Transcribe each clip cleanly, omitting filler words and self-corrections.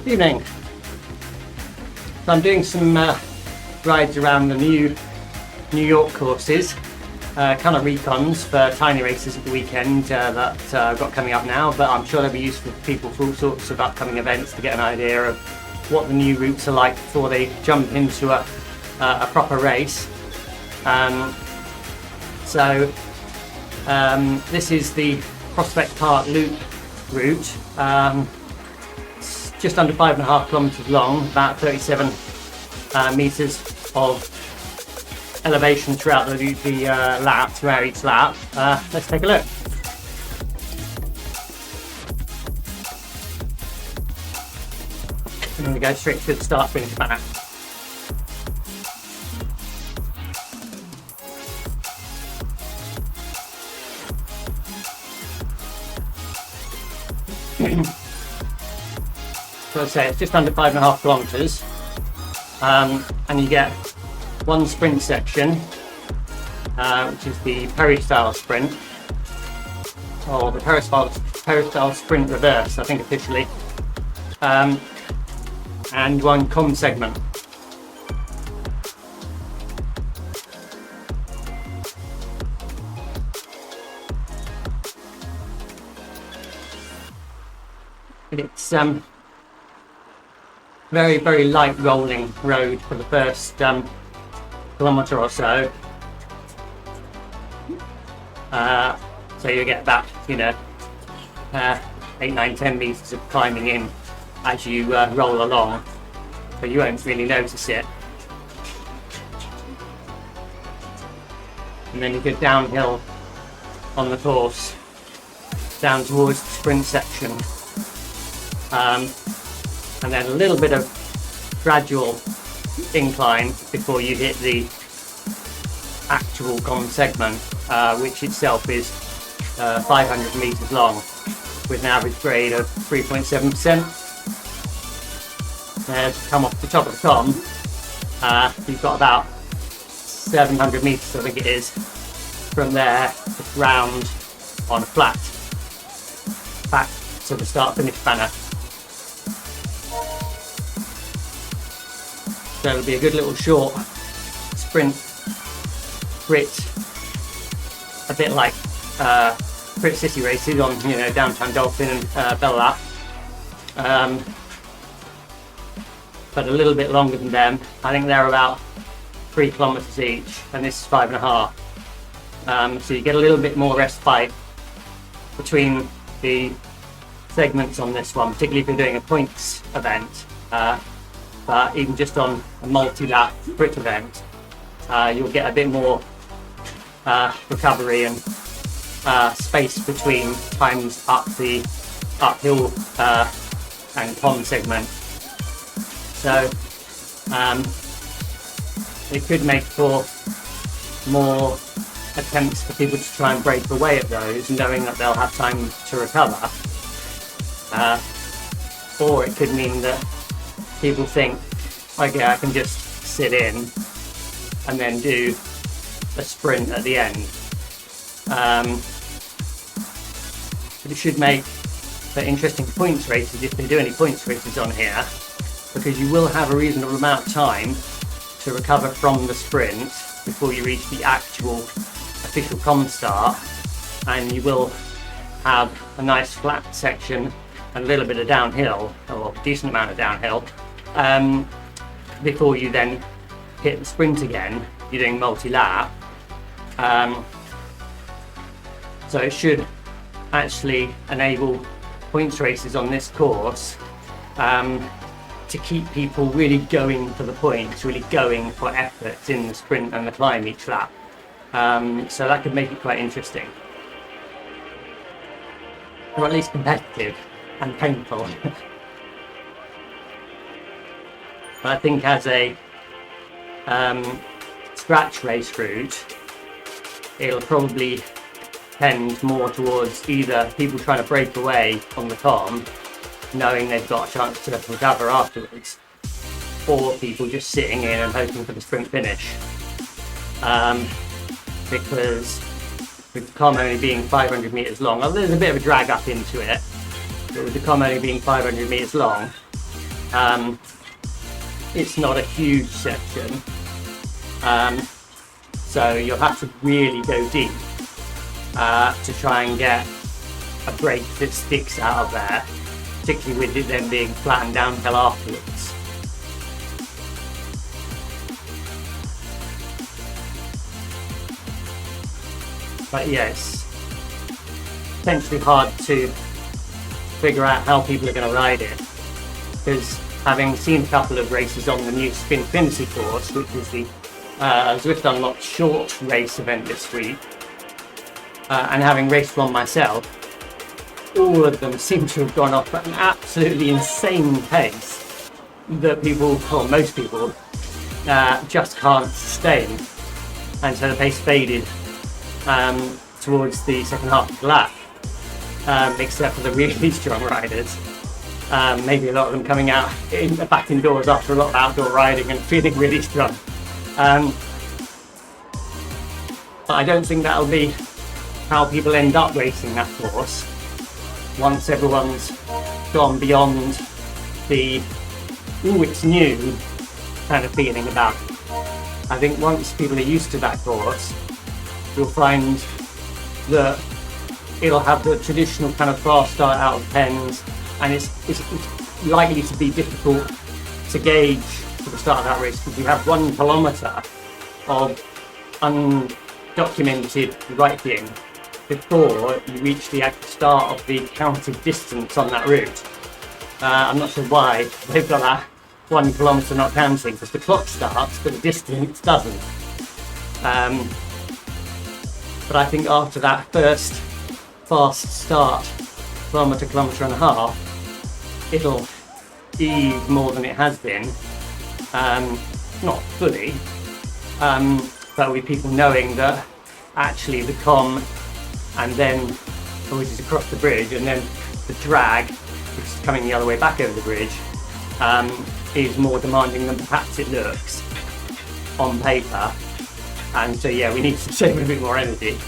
Evening. So I'm doing some rides around the new New York courses, kind of recons for tiny races at the weekend that I've got coming up now, but I'm sure they'll be useful for people for all sorts of upcoming events to get an idea of what the new routes are like before they jump into a proper race. This is the Pospect Park Loop route. It's just under 5.5 kilometers long, about 37 meters of elevation throughout the lap, throughout each lap. Let's take a look. I'm going to go straight to the start finish banner. So I'd say it's just under 5.5 kilometers, and you get one sprint section, which is the Perry-style sprint, or the Perry-style sprint reverse, I think officially, and one com segment. It's very, very light rolling road for the first kilometre or so. So you get about, 8, 9, 10 metres of climbing in as you roll along, but you won't really notice it. And then you go downhill on the course, down towards the sprint section. And then a little bit of gradual incline before you hit the actual com segment, which itself is 500 meters long with an average grade of 3.7%. To come off the top of the com, you've got about 700 meters, I think it is, from there just round on a flat back to the start finish banner. So it'll be a good little short sprint crit, a bit like crit city races on downtown Dolphin and Bell Lap, but a little bit longer than them. I think they're about 3 kilometers each, and this is 5.5. So you get a little bit more respite between the segments on this one, particularly if you're doing a points event. But even just on a multi-lap crit event, you'll get a bit more recovery and space between times up the uphill and com segment. So it could make for more attempts for people to try and break away at those, knowing that they'll have time to recover. Or it could mean that people think, okay, I can just sit in and then do a sprint at the end. But it should make for interesting points races if they do any points races on here, because you will have a reasonable amount of time to recover from the sprint before you reach the actual official com start, and you will have a nice flat section and a little bit of downhill, or a decent amount of downhill, before you then hit the sprint again. You're doing multi-lap, so it should actually enable points races on this course to keep people really going for the points, really going for efforts in the sprint and the climb each lap. So that could make it quite interesting, or at least competitive and painful. But I think as a scratch race route, it'll probably tend more towards either people trying to break away on the com, knowing they've got a chance to recover afterwards, or people just sitting in and hoping for the sprint finish. Because with the com only being 500 meters long, there's a bit of a drag up into it, but with the com only being 500 meters long, It's not a huge section, so you'll have to really go deep to try and get a break that sticks out of there, particularly with it then being flattened downhill afterwards. But yeah, it's potentially hard to figure out how people are going to ride it, because having seen a couple of races on the new Spinfinity course, which is the Zwift Unlocked short race event this week, and having raced one myself, all of them seem to have gone off at an absolutely insane pace that people, or most people, just can't sustain. And so the pace faded towards the second half of the lap, except for the really strong riders. Maybe a lot of them coming out back indoors after a lot of outdoor riding and feeling really strong. But I don't think that'll be how people end up racing that course once everyone's gone beyond the "ooh, it's new" kind of feeling about it. I think once people are used to that course, you'll find that it'll have the traditional kind of fast start out of pens, and it's likely to be difficult to gauge for the start of that race, because you have 1 kilometre of undocumented biking before you reach the actual start of the counted distance on that route. I'm not sure why they've got that 1 kilometre not counting, because the clock starts but the distance doesn't. But I think after that first fast start, kilometre and a half, it'll ease more than it has been. Not fully, but with people knowing that actually the com, and then, which is across the bridge, and then the drag, which is coming the other way back over the bridge, is more demanding than perhaps it looks on paper. And so yeah, we need to save a bit more energy.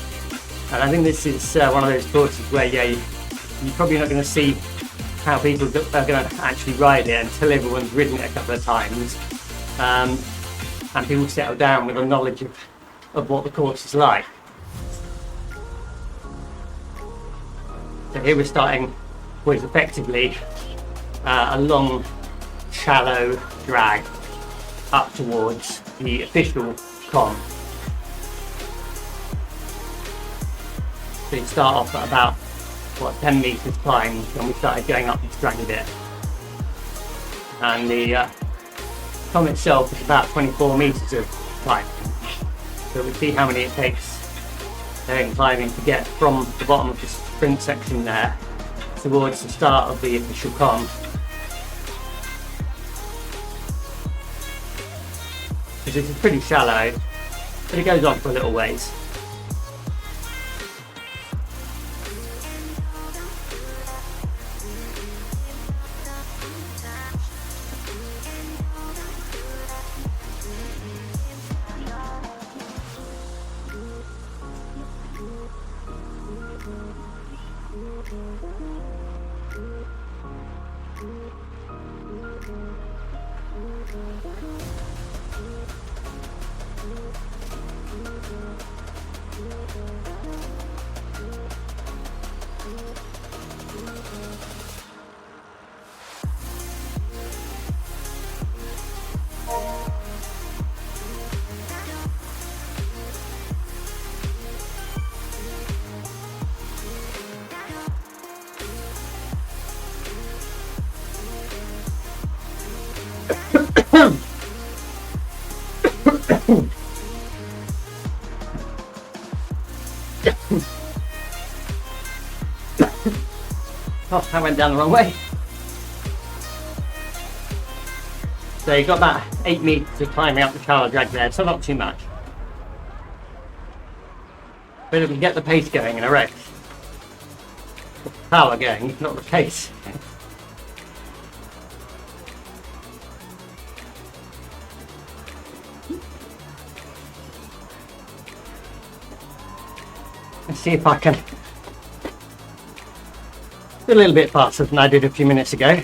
And I think this is one of those courses where you're probably not going to see how people are going to actually ride it until everyone's ridden it a couple of times, and people settle down with a knowledge of what the course is like. So here we're starting what is effectively a long, shallow drag up towards the official con. So you start off at about 10 metres climb, and we started going up this drag a bit. And the con itself is about 24 metres of climb. So we'll see how many it takes climbing to get from the bottom of the sprint section there towards the start of the official con. Because this is pretty shallow, but it goes on for a little ways. Oh, that went down the wrong way. So you've got about 8 metres of climbing up the shallow drag there, so not too much. But it'll get the pace going in a race. The power going, not the pace. Let's see if I can do a little bit faster than I did a few minutes ago.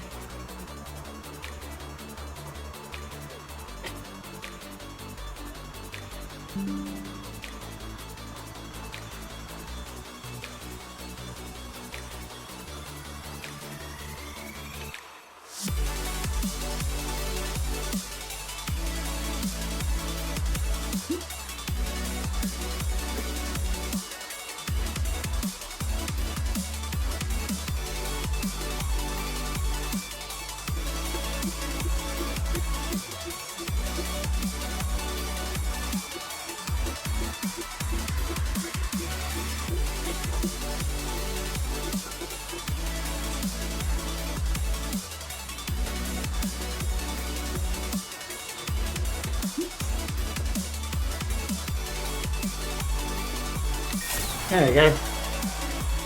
There we go.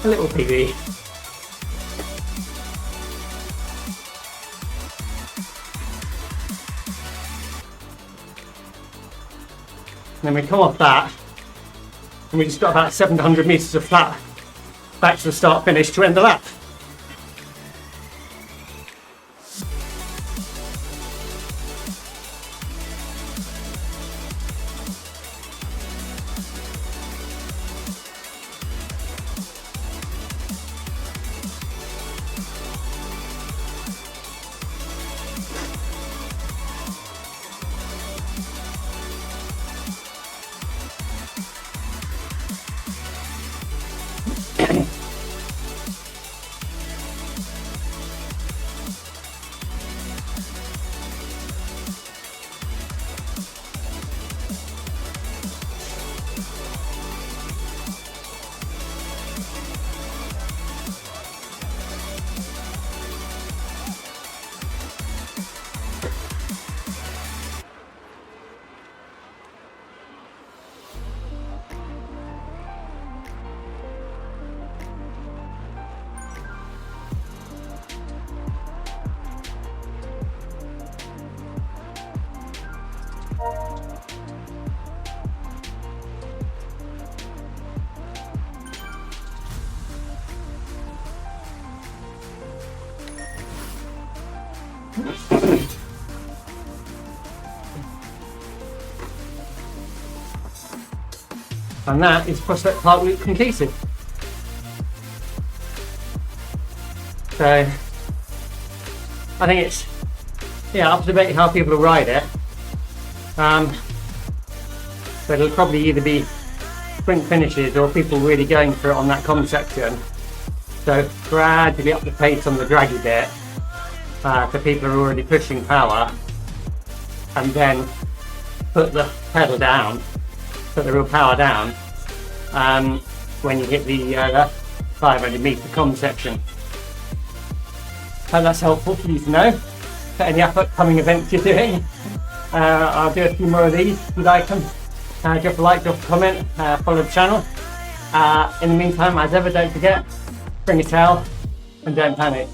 A little PB. Then we come off that, and we just got about 700 metres of flat back to the start finish to end the lap. And that is Pospect Park Loop completed. So I think it's up to debate how people will ride it. But it'll probably either be sprint finishes or people really going for it on that com section. So gradually up the pace on the draggy bit for people who are already pushing power, and then put the pedal down, put the real power down when you hit the 500 metre com section. Hope that's helpful for you to know for any upcoming events you're doing. I'll do a few more of these. If you like them, drop a like, drop a comment, follow the channel. In the meantime, as ever, don't forget, bring a towel and don't panic.